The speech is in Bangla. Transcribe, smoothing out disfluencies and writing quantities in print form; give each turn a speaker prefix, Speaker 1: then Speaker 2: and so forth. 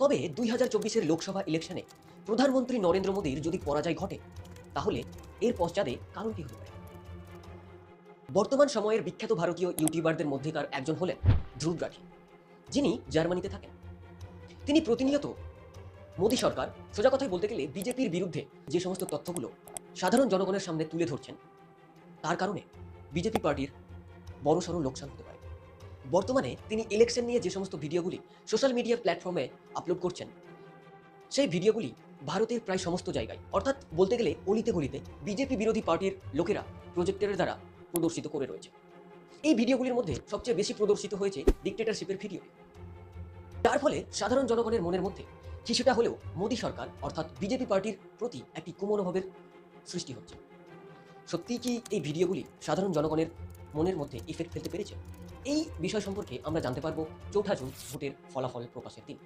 Speaker 1: তবে 2024-এর লোকসভা ইলেকশনে প্রধানমন্ত্রী নরেন্দ্র মোদীর যদি পরাজয় ঘটে, তাহলে এর পশ্চাতে কারণ কি হতে পারে? বর্তমান সময়ের বিখ্যাত ভারতীয় ইউটিউবারদের মধ্যেকার একজন হলেন ধ্রুব রাঠি, যিনি জার্মানিতে থাকেন। তিনি প্রতিনিয়ত মোদী সরকার, সোজা কথায় বলতে গেলে বিজেপির বিরুদ্ধে যে সমস্ত তথ্যগুলো সাধারণ জনগণের সামনে তুলে ধরছেন, তার কারণে বিজেপি পার্টির বড়সড় লোকসান হতে পারে। বর্তমানে তিনি ইলেকশন নিয়ে যে সমস্ত ভিডিওগুলি সোশ্যাল মিডিয়া প্ল্যাটফর্মে আপলোড করছেন, সেই ভিডিওগুলি ভারতের প্রায় সমস্ত জায়গায়, অর্থাৎ বলতে গেলে অলিতে গলিতে বিজেপি বিরোধী পার্টির লোকেরা প্রজেক্টরের দ্বারা প্রদর্শিত করে রয়েছে। এই ভিডিওগুলির মধ্যে সবচেয়ে বেশি প্রদর্শিত হয়েছে ডিক্টেটরশিপের ভিডিও, যার ফলে সাধারণ জনগণের মনের মধ্যে কিছুটা হলেও মোদী সরকার অর্থাৎ বিজেপি পার্টির প্রতি একটি কুমনোভাবের সৃষ্টি হচ্ছে। সত্যিই কি এই ভিডিওগুলি সাধারণ জনগণের মনের মধ্যে ইফেক্ট ফেলতে পেরেছে? এই বিষয় সম্পর্কে আমরা জানতে পারবো 4 জুন ভোটের ফলাফল প্রকাশের দিন।